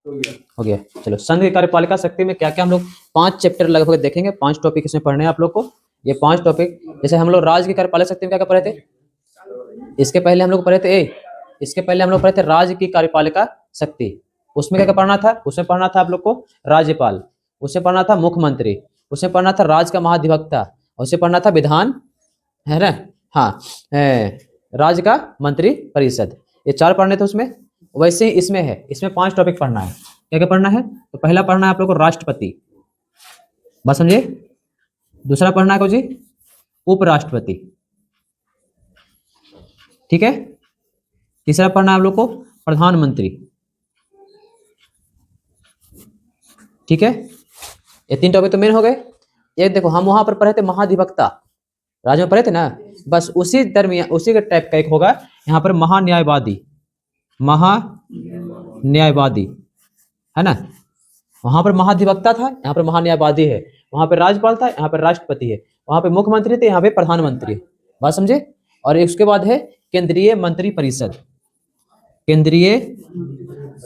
हो गया। चलो, संघ की कार्यपालिका शक्ति में क्या क्या हम लोग 5 चैप्टर लगभग देखेंगे, 5 टॉपिक इसमें पढ़ने हैं आप लोग को। ये 5 टॉपिक, जैसे हम लोग राज्य की कार्यपालिका शक्ति में क्या क्या पढ़े थे, इसके पहले हम लोग पढ़े थे इसके पहले हम लोग पढ़े थे राज्य की कार्यपालिका शक्ति। उसमें क्या क्या पढ़ना था, उसमें पढ़ना था आप लोग को राज्यपाल, उसमें पढ़ना था मुख्यमंत्री, उसमें पढ़ना था राज्य का महाधिवक्ता, उसमें पढ़ना था विधान, है ना, हाँ, राज्य का मंत्री परिषद। ये 4 पढ़ने थे उसमें। वैसे ही इसमें है, इसमें 5 टॉपिक पढ़ना है। क्या क्या पढ़ना है, तो पहला पढ़ना है आप लोग को राष्ट्रपति, बस समझे। दूसरा पढ़ना है जी उपराष्ट्रपति, ठीक है। तीसरा पढ़ना है आप लोग को प्रधानमंत्री, ठीक है। ये 3 टॉपिक तो मेन हो गए। ये देखो, हम वहां पर पढ़े थे महाधिवक्ता, राज्य में पढ़े थे ना, बस उसी दरमियान उसी के टाइप का एक होगा यहाँ पर महान्यायवादी, महान्यायवादी, है ना। वहां पर महाधिवक्ता था, यहाँ पर महान्यायवादी है। वहां पर राज्यपाल था, यहाँ पर राष्ट्रपति है। वहां पर मुख्यमंत्री थे, यहाँ पे प्रधानमंत्री है, बात समझे। और उसके बाद है केंद्रीय मंत्री परिषद, केंद्रीय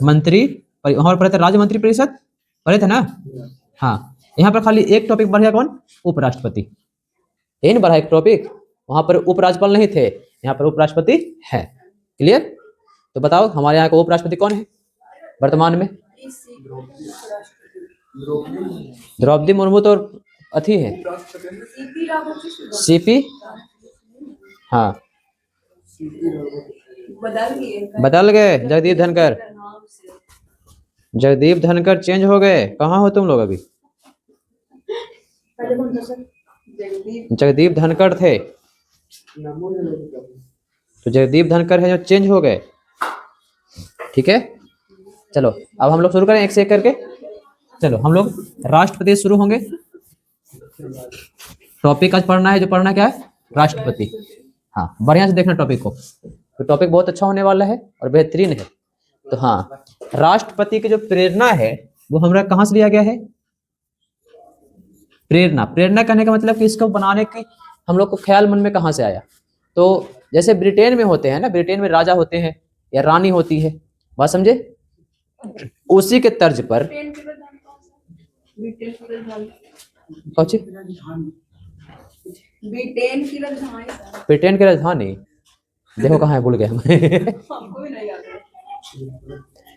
मंत्री वहां पर पढ़े थे राज्य मंत्री परिषद, पढ़े थे ना, हाँ। यहाँ पर खाली एक टॉपिक बढ़ गया, कौन, उपराष्ट्रपति। यही ना बढ़ा एक टॉपिक, वहां पर उपराज्यपाल नहीं थे, यहाँ पर उपराष्ट्रपति है। क्लियर। तो बताओ हमारे यहाँ का उपराष्ट्रपति कौन है वर्तमान में? द्रौपदी मुर्मू तो अथी है, सीपी, हाँ, बदल गए। जगदीप धनखड़, जगदीप धनखड़ चेंज हो गए। कहाँ हो तुम लोग अभी? जगदीप धनखड़ थे, तो जगदीप धनखड़ है जो चेंज हो गए, ठीक है। चलो अब हम लोग शुरू करें एक से एक करके। चलो हम लोग राष्ट्रपति शुरू होंगे। टॉपिक आज पढ़ना है, जो पढ़ना क्या है, राष्ट्रपति। हाँ, बढ़िया से देखना टॉपिक को, तो टॉपिक बहुत अच्छा होने वाला है और बेहतरीन है। तो हाँ, राष्ट्रपति की जो प्रेरणा है वो हमारा कहाँ से लिया गया है? प्रेरणा, प्रेरणा कहने का मतलब कि इसको बनाने की हम लोग को ख्याल मन में कहाँ से आया? तो जैसे ब्रिटेन में होते हैं ना, ब्रिटेन में राजा होते हैं या रानी होती है, बात समझे। उसी के तर्ज पर ब्रिटेन की राजधानी देखो कहाँ है, भूल गए हम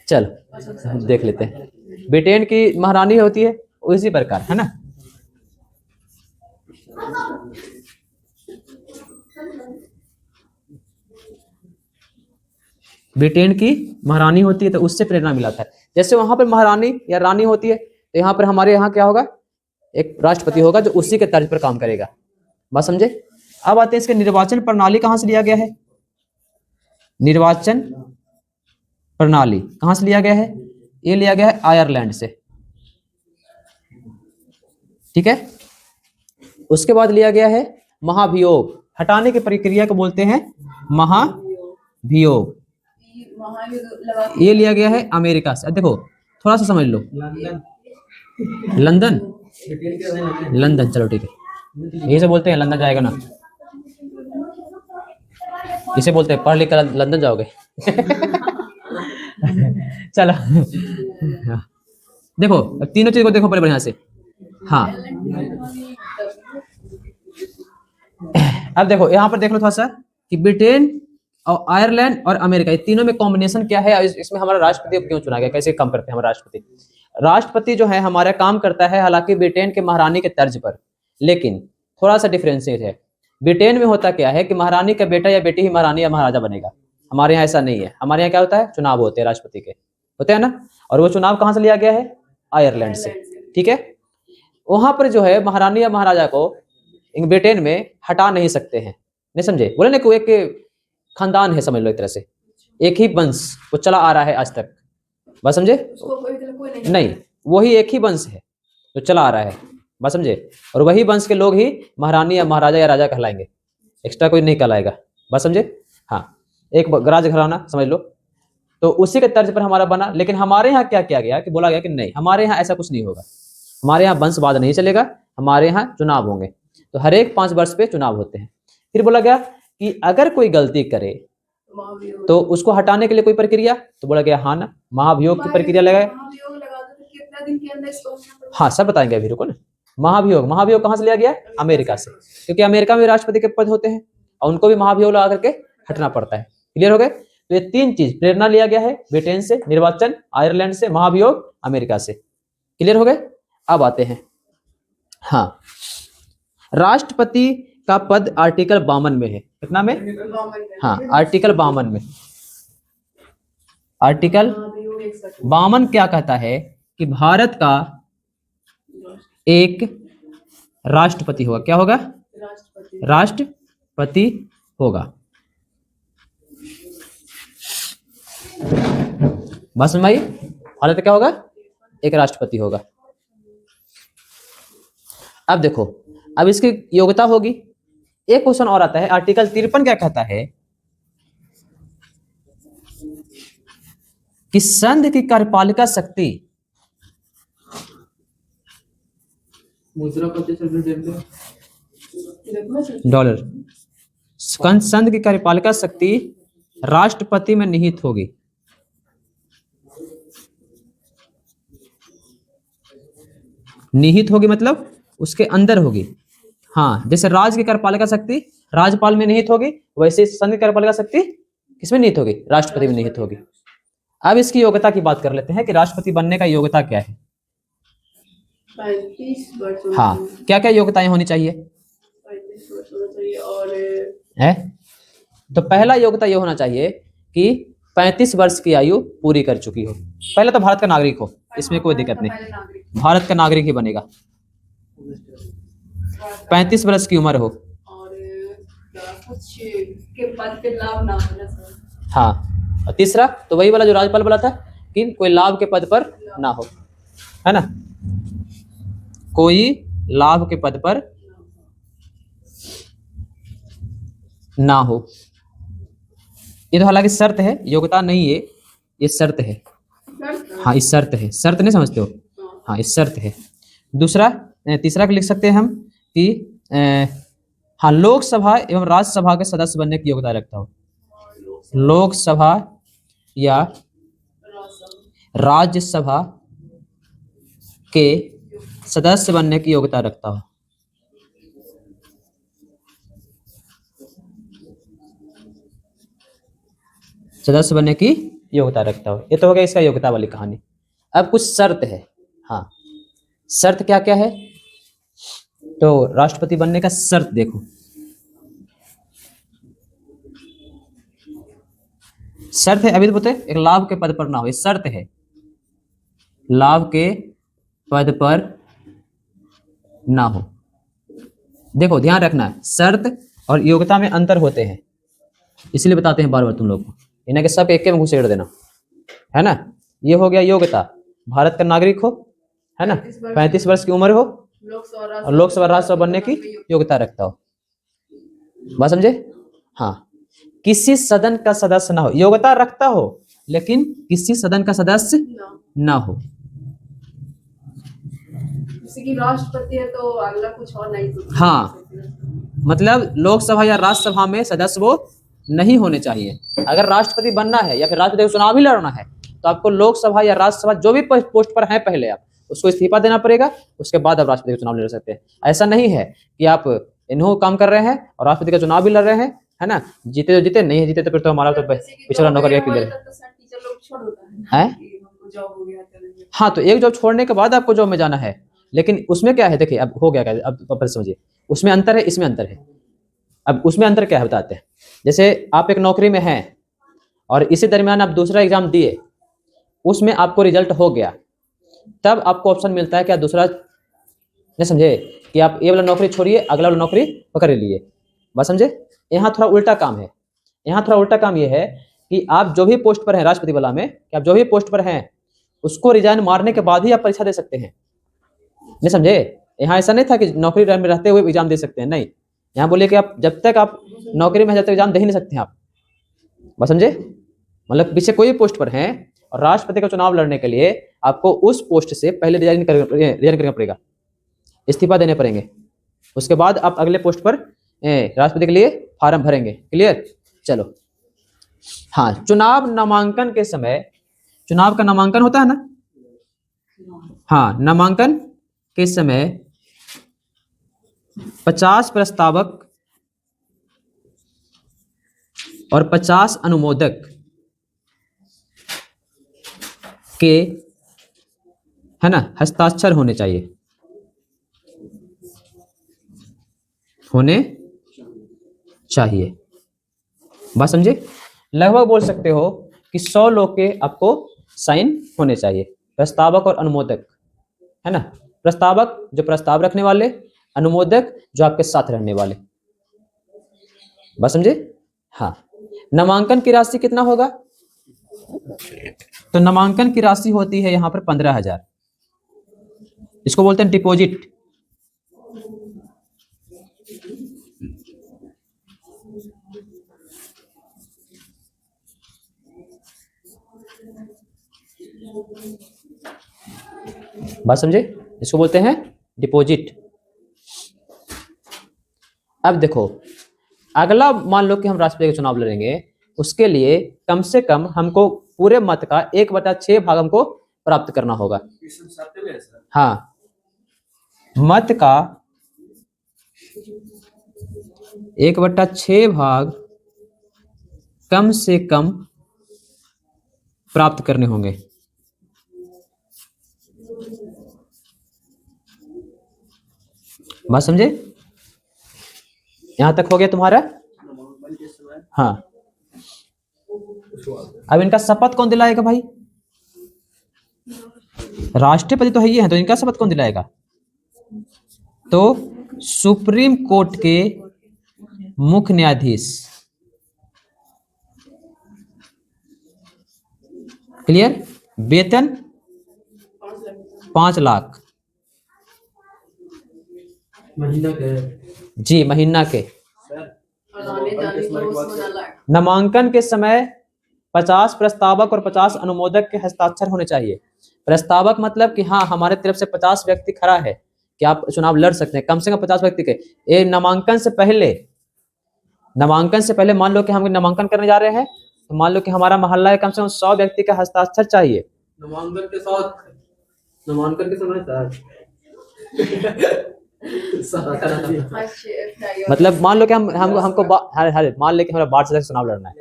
चल देख लेते हैं। ब्रिटेन की महारानी होती है उसी प्रकार, है ना। ब्रिटेन की महारानी होती है तो उससे प्रेरणा मिला था। जैसे वहां पर महारानी या रानी होती है तो यहाँ पर हमारे यहाँ क्या होगा, एक राष्ट्रपति होगा जो उसी के तर्ज पर काम करेगा, बात समझे। अब आते हैं इसके निर्वाचन प्रणाली कहाँ से लिया गया है। निर्वाचन प्रणाली कहाँ से लिया गया है? ये लिया गया है आयरलैंड से, ठीक है। उसके बाद लिया गया है महाभियोग, हटाने की प्रक्रिया को बोलते हैं महाभियोग। ये लिया गया है अमेरिका से। देखो थोड़ा सा समझ लो, लंदन, लंदन, चलो ठीक है, यही से बोलते हैं लंदन जाएगा ना, इसे बोलते हैं पढ़ लिख कर लंदन जाओगे चलो देखो तीनों चीज को देखो बड़े बढ़िया से। हाँ अब देखो यहाँ पर देख लो थोड़ा सा कि ब्रिटेन और आयरलैंड और अमेरिका, ये तीनों में कॉम्बिनेशन क्या है, इसमें हमारा राष्ट्रपति क्यों चुना गया, कैसे काम करते हैं हमारा राष्ट्रपति। राष्ट्रपति जो है हमारा काम करता है हालांकि ब्रिटेन के महारानी के तर्ज पर, लेकिन थोड़ा सा डिफरेंशिएट है। ब्रिटेन में होता क्या है कि महारानी का बेटा या बेटी ही महारानी या महाराजा बनेगा। हमारे यहाँ ऐसा नहीं है। हमारे यहाँ क्या होता है, चुनाव होते हैं राष्ट्रपति के, होते हैं ना। और वो चुनाव कहाँ से लिया गया है? आयरलैंड से, ठीक है। वहां पर जो है महारानी या महाराजा को ब्रिटेन में हटा नहीं सकते हैं, नहीं समझे। बोले ना कि एक खानदान है, समझ लो एक तरह से, एक ही वंश वो चला आ रहा है आज तक, बात समझे। नहीं, वही एक ही वंश है जो चला आ रहा है, बात समझे। और वही वंश के लोग ही महारानी या महाराजा या राजा कहलाएंगे, एक्स्ट्रा कोई नहीं कहलाएगा, बात समझे। हाँ, एक राजघराना समझ लो। तो उसी के तर्ज पर हमारा बना। लेकिन हमारे यहाँ क्या किया गया कि बोला गया कि नहीं, हमारे यहाँ ऐसा कुछ नहीं होगा, हमारे यहाँ वंशवाद नहीं चलेगा, हमारे यहाँ चुनाव होंगे। तो हर एक 5 वर्ष पे चुनाव होते हैं। फिर बोला गया कि अगर कोई गलती करे तो उसको हटाने के लिए कोई प्रक्रिया, तो बोला गया हाँ ना, महाभियोग की प्रक्रिया लगाए। हाँ सब बताएंगे अभी, रुको ना। महाभियोग, महाभियोग कहाँ से लिया गया? अमेरिका से, क्योंकि अमेरिका में राष्ट्रपति के पद होते हैं और उनको भी महाभियोग लगा करके हटना पड़ता है। क्लियर हो गए? तो ये तीन चीज, प्रेरणा लिया गया है ब्रिटेन से, निर्वाचन आयरलैंड से, महाभियोग अमेरिका से। क्लियर हो गए? अब आते हैं, हाँ, राष्ट्रपति का पद आर्टिकल 52 में है। कितना में? हाँ, आर्टिकल 52 में। आर्टिकल 52 क्या कहता है कि भारत का एक राष्ट्रपति होगा। क्या होगा? राष्ट्रपति होगा। बस में भाई, भारत क्या होगा? एक राष्ट्रपति होगा। अब देखो, अब इसकी योग्यता होगी। एक क्वेश्चन और आता है, आर्टिकल 53 क्या कहता है कि संघ की कार्यपालिका शक्ति, डॉलर, संघ की कार्यपालिका शक्ति राष्ट्रपति में निहित होगी। निहित होगी मतलब उसके अंदर होगी। हाँ, जैसे राज्य की कार्यपालिका शक्ति राज्यपाल में निहित होगी, वैसे संघ की कार्यपालिका शक्ति किसमें निहित होगी? राष्ट्रपति में निहित होगी। अब इसकी योग्यता की बात कर लेते हैं कि राष्ट्रपति बनने का योग्यता क्या है। 35 वर्ष। हाँ, क्या क्या योग्यताएं होनी चाहिए? 35 वर्ष होना चाहिए। और है तो पहला योग्यता ये होना चाहिए कि 35 वर्ष की आयु पूरी कर चुकी हो। पहले तो भारत का नागरिक हो, इसमें कोई दिक्कत नहीं, भारत का नागरिक ही बनेगा। 35 वर्ष की उम्र हो और कुछ के पद पे लाभ ना होना चाहिए। हाँ, और तीसरा तो वही वाला जो राज्यपाल बोला था कि कोई लाभ के पद पर ना हो, है ना, कोई लाभ के पद पर ना हो। ये तो हालांकि शर्त है, योग्यता नहीं है, ये शर्त है। हाँ, इस शर्त है, शर्त नहीं समझते हो? हाँ, इस शर्त है। दूसरा, तीसरा लिख सकते हैं हम कि हाँ, लोकसभा एवं राज्यसभा के सदस्य बनने की योग्यता रखता हो। लोकसभा या राज्यसभा के सदस्य बनने की योग्यता रखता हो। सदस्य बनने की योग्यता रखता हो। ये तो हो गया इसका योग्यता वाली कहानी। अब कुछ शर्त है। हाँ, शर्त क्या क्या है? तो राष्ट्रपति बनने का शर्त देखो, शर्त है, अभी तो बताए, एक लाभ के पद पर ना हो, ये शर्त है, लाभ के पद पर ना हो। देखो ध्यान रखना है, शर्त और योग्यता में अंतर होते हैं, इसलिए बताते हैं बार बार तुम लोग को, इन्हें के सब एक में घुसेड़ देना, है ना। ये हो गया योग्यता, भारत का नागरिक हो, है ना, 35 वर्ष की उम्र हो और लोकसभा राज्यसभा बनने की योग्यता रखता हो। बात समझे? हाँ, किसी सदन का सदस्य ना हो, योग्यता रखता हो लेकिन किसी सदन का सदस्य ना हो। जैसे कि राष्ट्रपति है तो अगला कुछ और नहीं तो। हाँ, मतलब लोकसभा या राज्यसभा में सदस्य वो नहीं होने चाहिए। अगर राष्ट्रपति बनना है या फिर राष्ट्रपति का चुनाव भी लड़ना है तो आपको लोकसभा या राज्यसभा जो भी पोस्ट पर है पहले आप उसको इस्तीफा देना पड़ेगा, उसके बाद आप राष्ट्रपति का चुनाव लड़ सकते हैं। ऐसा नहीं है कि आप इन्हों काम कर रहे हैं और राष्ट्रपति का चुनाव भी लड़ रहे हैं, है ना, जीते तो जीते, नहीं जीते तो फिर तो हमारा तो पिछड़ा नौकरी क्लियर है। हाँ, तो एक जॉब छोड़ने के बाद आपको जॉब में जाना है, लेकिन उसमें क्या है, देखिए अब हो गया, अब समझिए, उसमें अंतर है, इसमें अंतर है। अब उसमें अंतर क्या है बताते हैं। जैसे आप एक नौकरी में हैं और इसी दरमियान आप दूसरा एग्जाम दिए, उसमें आपको रिजल्ट हो गया, तब आपको ऑप्शन मिलता है कि आप दूसरा, नहीं समझे, कि आप ये वाला नौकरी छोड़िए, अगला वाला नौकरी पकड़ लिए। बस समझे? यहाँ थोड़ा उल्टा काम है। यहाँ थोड़ा उल्टा काम ये है कि आप जो भी पोस्ट पर हैं राष्ट्रपति वाला में, कि आप जो भी पोस्ट पर हैं उसको रिजाइन मारने के बाद ही आप परीक्षा दे सकते हैं। नहीं समझे? यहाँ ऐसा नहीं था कि नौकरी में रहते हुए एग्जाम दे सकते हैं, नहीं, यहाँ बोले कि आप जब तक आप नौकरी में जब तक एग्जाम दे ही नहीं सकते हैं आप। बस समझे? मतलब पीछे कोई पोस्ट पर हैं और राष्ट्रपति का चुनाव लड़ने के लिए आपको उस पोस्ट से पहले रिजाइन करना पड़ेगा, इस्तीफा देने पड़ेंगे, उसके बाद आप अगले पोस्ट पर राष्ट्रपति के लिए फॉर्म भरेंगे। क्लियर? चलो हाँ, चुनाव नामांकन के समय, चुनाव का नामांकन होता है ना, हाँ, नामांकन के समय 50 प्रस्तावक और 50 अनुमोदक के, है ना, हस्ताक्षर होने चाहिए, होने चाहिए। बात समझे? लगभग बोल सकते हो कि 100 लोग के आपको साइन होने चाहिए, प्रस्तावक और अनुमोदक, है ना। प्रस्तावक जो प्रस्ताव रखने वाले, अनुमोदक जो आपके साथ रहने वाले। बात समझे? हाँ। नामांकन की राशि कितना होगा? तो नामांकन की राशि होती है यहां पर 15,000। इसको बोलते हैं डिपॉजिट। बात समझे? इसको बोलते हैं डिपॉजिट। अब देखो, अगला मान लो कि हम राष्ट्रपति का चुनाव लड़ेंगे, उसके लिए कम से कम हमको पूरे मत का 1/6 भाग हमको प्राप्त करना होगा। हाँ, मत का 1/6 भाग कम से कम प्राप्त करने होंगे। बात समझे? यहां तक हो गया तुम्हारा? हाँ। अब इनका शपथ कौन दिलाएगा भाई? राष्ट्रपति तो है ही है, तो इनका शपथ कौन दिलाएगा? तो सुप्रीम कोर्ट के मुख्य न्यायाधीश। क्लियर? वेतन 5 लाख महीना के। जी, महीना के। और आने जाने को उसमें अलग। नामांकन के समय 50 प्रस्तावक और 50 अनुमोदक के हस्ताक्षर होने चाहिए। प्रस्तावक मतलब कि हाँ, हमारे तरफ से 50 व्यक्ति खड़ा है कि आप चुनाव लड़ सकते हैं, कम से कम 50 व्यक्ति के। ये नामांकन से पहले मान लो कि हम नामांकन करने जा रहे हैं, तो मान लो कि हमारा मोहल्ला है, कम से कम 100 व्यक्ति का हस्ताक्षर चाहिए। नामांकन के समय मतलब मान लो कि हमको मान ले कि हमारा वार्ड सदस्य चुनाव लड़ना है,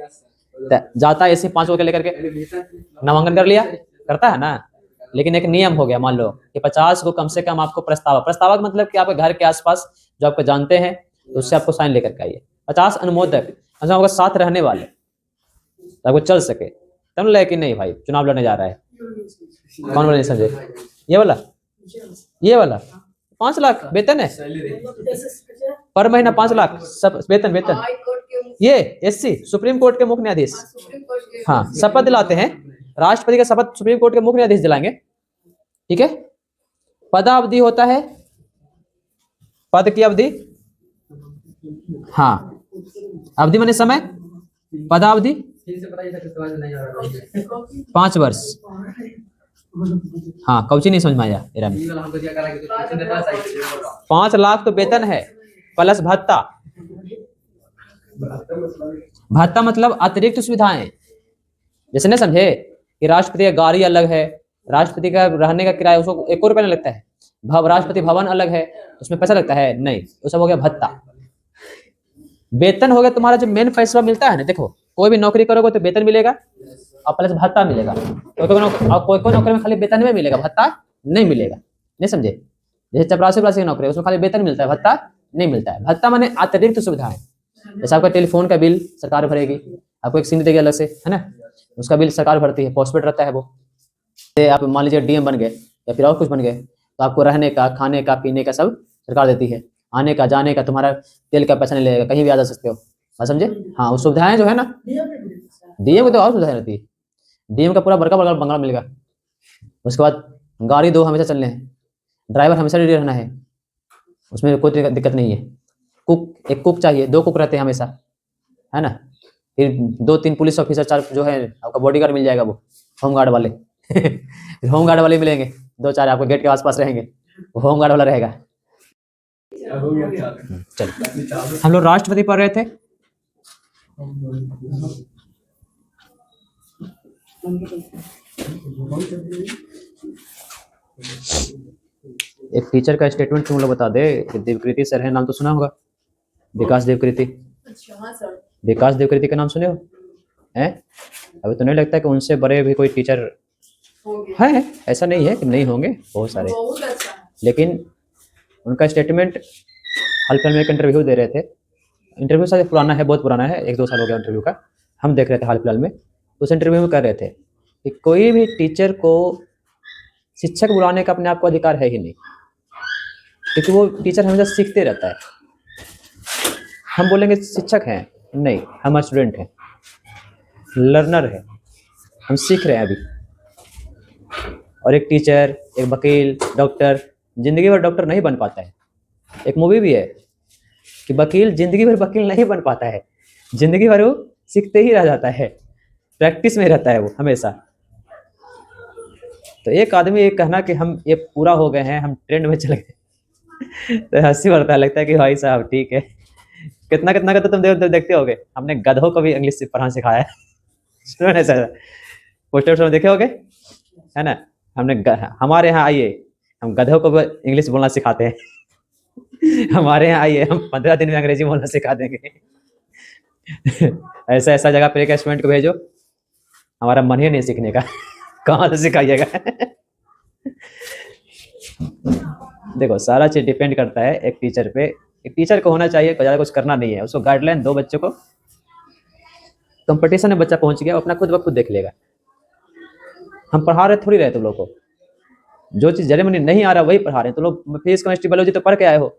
तो जाता है ऐसे 5 लोग लेकर के नामांकन कर लिया, करता है ना। लेकिन एक नियम हो गया, मान लो कि 50 को कम से कम आपको प्रस्तावक मतलब कि आपके घर के आसपास जो आपको जानते हैं, तो उससे आपको साइन लेकर के आइए। 50 अनुमोदक मतलब आपके साथ रहने वाले, तो आपको चल सके तब लगे कि नहीं भाई चुनाव लड़ने जा रहा है। कौन वाला नहीं समझे? ये वाला 5 लाख वेतन है पर महीना, 5 लाख सब वेतन। हाई कोर्ट के ये एससी सुप्रीम कोर्ट के मुख्य न्यायाधीश, सुप्रीम कोर्ट के हाँ, शपथ दिलाते हैं। राष्ट्रपति का शपथ सुप्रीम कोर्ट के मुख्य न्यायाधीश दिलाएंगे, ठीक है। पदावधि होता है, पद की अवधि, हाँ, अवधि माने समय, पदावधि 5 वर्ष। हाँ, कौची नहीं समझ में आया? 5 लाख तो वेतन है, प्लस भत्ता। भत्ता मतलब अतिरिक्त सुविधाएं, जैसे नहीं समझे कि राष्ट्रपति का गाड़ी अलग है, राष्ट्रपति का रहने का किराया उसको 1 रुपया नहीं लगता है, राष्ट्रपति भवन अलग है, उसमें पैसा लगता है नहीं, वो सब हो गया भत्ता। वेतन हो गया तुम्हारा जो मेन फैसला मिलता है ना। देखो, कोई भी नौकरी करोगे तो वेतन मिलेगा और प्लस भत्ता मिलेगा। कोई नौकरी में खाली वेतन में मिलेगा, भत्ता नहीं मिलेगा, नहीं समझे? जैसे चपरासी की नौकरी है, उसमें खाली वेतन मिलता है, भत्ता नहीं मिलता है। भत्ता माने अतिरिक्त सुविधाएं, जैसे आपका टेलीफोन का बिल सरकार भरेगी, आपको एक सिम देगी अलग से, है ना, उसका बिल सरकार भरती है, पोस्टपेड रहता है वो। आप मान लीजिए डीएम बन गए या फिर और कुछ बन गए, तो आपको रहने का, खाने का, पीने का सब सरकार देती है। आने का, जाने का, तुम्हारा तेल का पैसा नहीं लगेगा, कहीं भी आ जा सकते हो। बात समझे? हाँ, वो सुविधाएं जो है ना, डीएम को तो और सुविधाएं रहती है। डीएम का पूरा बड़का बंगला मिलेगा। उसके बाद गाड़ी 2 हमेशा चलने हैं, ड्राइवर हमेशा रेडी रहना है, उसमें कोई दिक्कत नहीं है। कुक, एक कुक चाहिए, 2 कुक रहते हैं हमेशा, है ना। फिर 2-3 पुलिस ऑफिसर, 4 जो है आपका बॉडीगार्ड मिल जाएगा, वो होमगार्ड वाले होमगार्ड वाले मिलेंगे, 2-4 आपको गेट के आसपास रहेंगे, वो होमगार्ड वाला रहेगा। चलो, हम लोग राष्ट्रपति पढ़ रहे थे। एक टीचर का स्टेटमेंट तुम लोग बता दे कि देवकृति सर है, नाम तो सुना होगा, विकास देवकृति। अच्छा हाँ सर। विकास देवकृति का नाम सुने हो हैं? अभी तो नहीं लगता कि उनसे बड़े भी कोई टीचर हो गया। है, ऐसा नहीं है कि नहीं होंगे, बहुत सारे। बहुत अच्छा है। लेकिन उनका स्टेटमेंट हाल फिलहाल में एक इंटरव्यू दे रहे थे। इंटरव्यू शायद पुराना है, बहुत पुराना है, 1-2 साल हो गया इंटरव्यू का, हम देख रहे थे हाल फिलहाल में। उस इंटरव्यू में कह रहे थे कि कोई भी टीचर को शिक्षक बुलाने का अपने आप को अधिकार है ही नहीं, क्योंकि वो टीचर हमेशा सीखते रहता है। हम बोलेंगे शिक्षक हैं, नहीं, हम स्टूडेंट हैं, लर्नर है, हम सीख रहे हैं अभी। और एक टीचर, एक वकील, डॉक्टर जिंदगी भर डॉक्टर नहीं बन पाता है। एक मूवी भी है कि वकील जिंदगी भर वकील नहीं बन पाता है, जिंदगी भर वो सीखते ही रह जाता है, प्रैक्टिस में रहता है वो हमेशा। तो एक आदमी ये कहना कि हम ये पूरा हो गए हैं, हम ट्रेंड में चले गए, तो हंसी बढ़ता है, लगता है कि भाई साहब ठीक है, कितना कितना का तो तुम देखते होगे, हमने गधों को भी इंग्लिश से पढ़ाना सिखाया है, सुना है सर, पोस्टर में देखे होगे, है ना। हमारे यहाँ आइए, हम गधों को भी इंग्लिश बोलना सिखाते हैं, हमारे यहाँ आइए, हम 15 दिन में अंग्रेजी बोलना सिखा देंगे। ऐसा ऐसा जगह पर एक स्टूडेंट को भेजो, हमारा मन ही नहीं सीखने का, कहाँ से सिखाइएगा। देखो सारा चीज डिपेंड करता है एक टीचर पे। एक टीचर को होना चाहिए, ज़्यादा कुछ करना नहीं है, उसको गाइडलाइन दो बच्चों को। कंपटीशन में बच्चा पहुंच गया, अपना खुद ब खुद देख लेगा। हम पढ़ा रहे थोड़ी रहे तुम लोग को, जो चीज जर्मनी नहीं आ रहा वही पढ़ा रहे हैं। तुम लोग फिजिक्स केमिस्ट्री बायोलॉजी तो पढ़ के आए हो,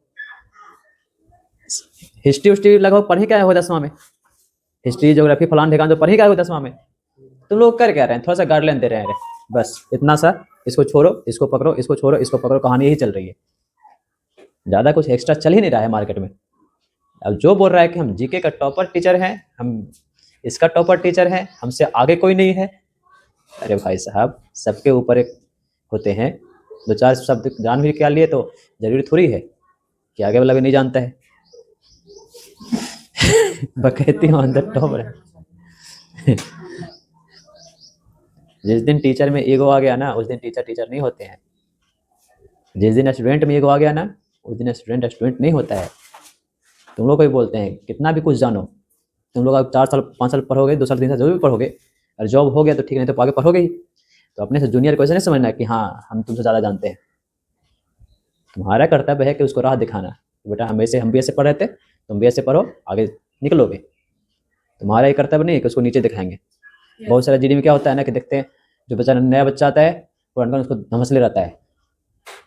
हिस्ट्री उस्ट्री लगभग पढ़ के आए हो 10वां में, हिस्ट्री ज्योग्राफी फलान ढेकान तो पढ़ के आए हो 10वां में। तुम लोग कर क्या रहे हैं, थोड़ा सा गाइडलाइन दे रहे हैं, बस इतना सा, इसको छोड़ो, इसको पकड़ो, इसको छोड़ो, इसको पकड़ो, कहानी यही चल रही है। ज़्यादा कुछ एक्स्ट्रा चल ही नहीं रहा है मार्केट में। अब जो बोल रहा है कि हम जीके का टॉपर टीचर हैं, हम इसका टॉपर टीचर हैं, हमसे आगे कोई नहीं है, अरे भाई साहब सबके ऊपर एक होते हैं, 2-4 शब्द जान भी क्या लिए तो जरूरी थोड़ी है कि आगे वाला भी नहीं जानता है। बकैती हूँ अंदर टॉपर है। जिस दिन टीचर में ईगो आ गया ना, उस दिन टीचर टीचर नहीं होते हैं। जिस दिन स्टूडेंट में ईगो आ गया ना, उस दिन स्टूडेंट स्टूडेंट नहीं होता है। तुम लोग को भी बोलते हैं कितना भी कुछ जानो, तुम लोग अब 4 साल 5 साल पढ़ोगे, 2 साल 3 साल जो भी पढ़ोगे, और जॉब हो गया तो ठीक, नहीं तो आगे पढ़ोगे ही। तो अपने से जूनियर को ऐसे नहीं समझना कि हाँ हम तुमसे ज़्यादा जानते हैं। तुम्हारा कर्तव्य है कि उसको राह दिखाना, बेटा हम भी ऐसे पढ़ रहे थे, तुम भी ऐसे पढ़ो, आगे निकलोगे। तुम्हारा ये कर्तव्य नहीं है कि उसको नीचे दिखाएंगे। बहुत सारा जीडी में क्या होता है ना कि देखते हैं जो बच्चा नया बच्चा आता है, पुराना उसको धमसले रहता है।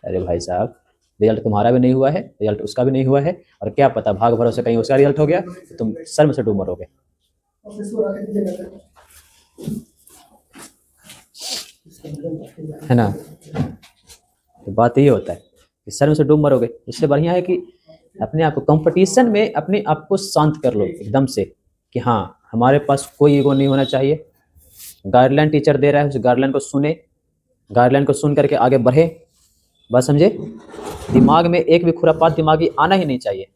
अरे भाई साहब रिजल्ट तुम्हारा भी नहीं हुआ है, रिजल्ट उसका भी नहीं हुआ है, और क्या पता भाग भरोसे कहीं उसका रिजल्ट हो गया तो तुम सर में से डूब मरोगे। है ना, तो बात यही होता है कि सर में से डूब मरोगे। इससे बढ़िया है कि अपने आप को कंपटीशन में अपने आप को शांत कर लो एकदम से कि हाँ हमारे पास कोई ईगो नहीं होना चाहिए। गाइडलाइन टीचर दे रहा है, उस गाइडलाइन को सुने, गाइडलाइन को सुन करके आगे बढ़े, बस समझे। दिमाग में एक भी खुरापात दिमागी आना ही नहीं चाहिए।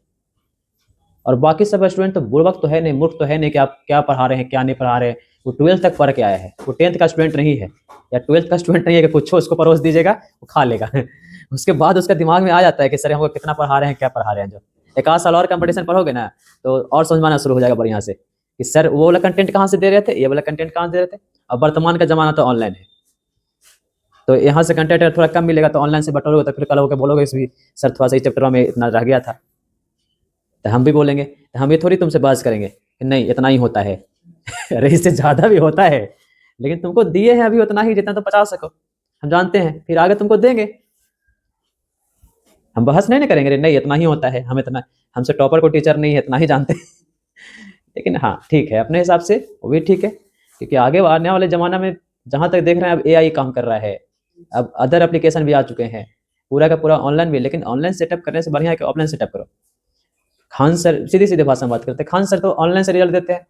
और बाकी सब स्टूडेंट तो बुड़बक तो है नहीं, मूर्ख तो है नहीं कि आप क्या पढ़ा रहे हैं क्या नहीं पढ़ा रहे हैं। वो 12th तक पढ़ के आया है, वो 10th का स्टूडेंट नहीं है या 12th का स्टूडेंट नहीं है कि कुछ उसको परोस दीजिएगा वो खा लेगा। उसके बाद उसका दिमाग में आ जाता है कि सर हमको कितना पढ़ा रहे हैं, क्या पढ़ा रहे हैं। जो 1 आध साल और कंपटीशन पढ़ोगे ना तो और समझ में आना शुरू हो जाएगा बढ़िया से कि सर वो वाला कंटेंट कहाँ से दे रहे थे, ये वाला कंटेंट कहाँ से दे रहे थे। अब वर्तमान का जमाना तो ऑनलाइन है, तो यहाँ से कंटेंट थोड़ा कम मिलेगा तो ऑनलाइन से बटोरोगे, तो फिर कल होकर बोलोगे इस भी सर थोड़ा सा इस चैप्टर में इतना रह गया था। तो हम भी बोलेंगे, तो हम ये थोड़ी तुमसे बात करेंगे कि नहीं इतना ही होता है। अरे इससे ज़्यादा भी होता है, लेकिन तुमको दिए हैं अभी उतना ही जितना तुम पचा सको, हम जानते हैं, फिर आगे तुमको देंगे। हम बहस नहीं करेंगे नहीं इतना ही होता है, हम इतना, हमसे टॉपर को टीचर नहीं है इतना ही जानते हैं। लेकिन हाँ ठीक है अपने हिसाब से वो भी ठीक है, क्योंकि आगे आने वाले ज़माना में जहाँ तक देख रहे हैं अब AI काम कर रहा है, अब अदर एप्लीकेशन भी आ चुके हैं, पूरा का पूरा ऑनलाइन भी। लेकिन ऑनलाइन सेटअप करने से बढ़िया है कि ऑफलाइन सेटअप करो। खान सर सीधी सीधे भाषा में बात करते हैं, खान सर तो ऑनलाइन से रिजल्ट देते हैं,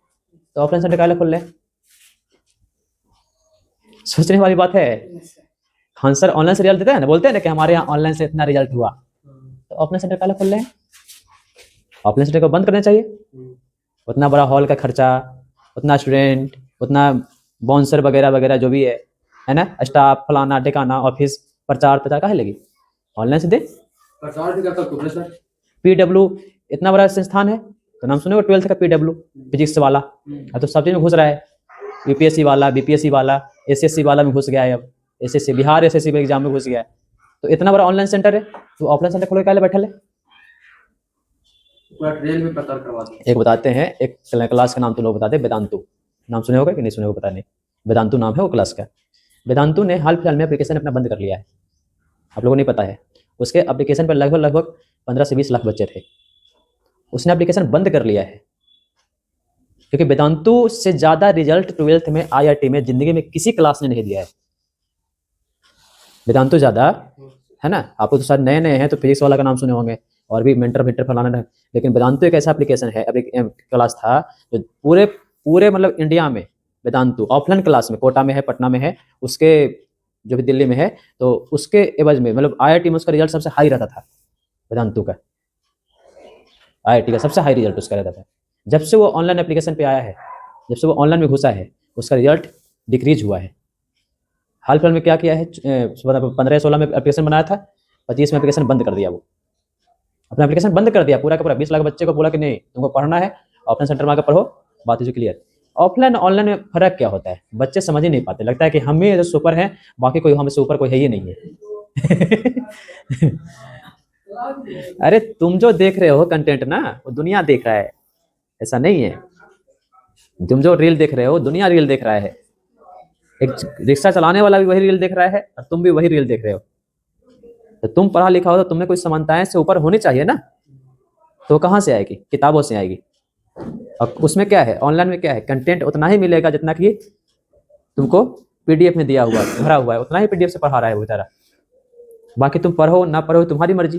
तो ऑफलाइन सेंटर काहे खोल लें। सोचने वाली बात है। खान सर ऑनलाइन से रिजल्ट देते हैं ना, बोलते हैं ना कि हमारे यहाँ ऑनलाइन से इतना रिजल्ट हुआ, तो ऑफलाइन सेंटर काहे खोल लें। ऑफलाइन सेंटर को बंद करना चाहिए। उतना बड़ा हॉल का खर्चा, उतना स्टूडेंट, उतना बाउंसर वगैरह वगैरह जो भी है ना, स्टाफ फलाना ठिकाना ऑफिस, प्रचार प्रचार काहे लगी, ऑनलाइन से दे। प्रचार भी करता तो सर। पीडब्ल्यू इतना बड़ा संस्थान है, तो नाम सुने हो 12th का पीडब्ल्यू, फिजिक्स वाला। अब तो सब चीज में घुस रहा है, यूपीएससी वाला, बीपीएससी वाला, एसएससी वाला में घुस गया है, अब एसएससी बिहार एसएससी में एग्जाम में घुस गया है। तो इतना बड़ा ऑनलाइन सेंटर है, तो ऑफलाइन सेंटर खोल के काहे बैठल है। पूरा ट्रेन में प्रचार करवा दो। एक बताते हैं, एक क्लास का नाम तो लोग बताते हैं, वेदांतु, नाम सुने होगा कि नहीं सुने होगा पता नहीं, वेदांतु नाम है वो क्लास का। वेदांतु ने हाल फिलहाल में एप्लीकेशन अपना बंद कर लिया है, आप लोगों को नहीं पता है। उसके एप्लीकेशन पर लगभग 15 से 20 लाख बच्चे थे, उसने एप्लीकेशन बंद कर लिया है, क्योंकि वेदांतु से ज़्यादा रिजल्ट 12th में IIT में जिंदगी में किसी क्लास ने नहीं दिया है। वेदांतु ज़्यादा है ना, आपको तो शायद नए नए हैं तो फिजिक्स वाला का नाम सुने होंगे, और भी मेंटर फिंटर फलाना है, लेकिन वेदांतु एक ऐसा एप्लीकेशन है, क्लास था जो पूरे पूरे मतलब इंडिया में वेदांतु ऑफलाइन क्लास में, कोटा में है, पटना में है, उसके जो भी दिल्ली में है, तो उसके एवज में मतलब IIT में उसका रिजल्ट सबसे हाई रहता था, वेदांतु का IIT का सबसे हाई रिजल्ट उसका रहता था। जब से वो ऑनलाइन एप्लीकेशन पे आया है, जब से वो ऑनलाइन में घुसा है, उसका रिजल्ट डिक्रीज हुआ है। हाल फिलहाल में क्या किया है, 15-16 में एप्लीकेशन बनाया था, 25 में एप्लीकेशन बंद कर दिया, वो अपना एप्लीकेशन बंद कर दिया पूरा का पूरा। 20 लाख बच्चे को बोला कि नहीं तुमको पढ़ना है ऑफलाइन सेंटर में आकर पढ़ो, बात है क्लियर। ऑफलाइन ऑनलाइन में फर्क क्या होता है, बच्चे समझ ही नहीं पाते, लगता है कि हम ही जो सुपर हैं, बाकी कोई हमसे ऊपर कोई है ही नहीं है। अरे तुम जो देख रहे हो कंटेंट ना, वो दुनिया देख रहा है, ऐसा नहीं है। तुम जो रील देख रहे हो, दुनिया रील देख रहा है, एक रिक्शा चलाने वाला भी वही रील देख रहा है, और तुम भी वही रील देख रहे हो। तो तुम पढ़ा लिखा हो तो तुम्हें कुछ समानताएं से ऊपर होनी चाहिए ना, तो कहाँ से आएगी, किताबों से आएगी। और उसमें क्या है, ऑनलाइन में क्या है, कंटेंट उतना ही मिलेगा जितना कि तुमको PDF में दिया हुआ भरा हुआ है, उतना ही PDF से पढ़ा रहा है वो बेचारा। बाकी तुम पढ़ो ना पढ़ो तुम्हारी मर्जी,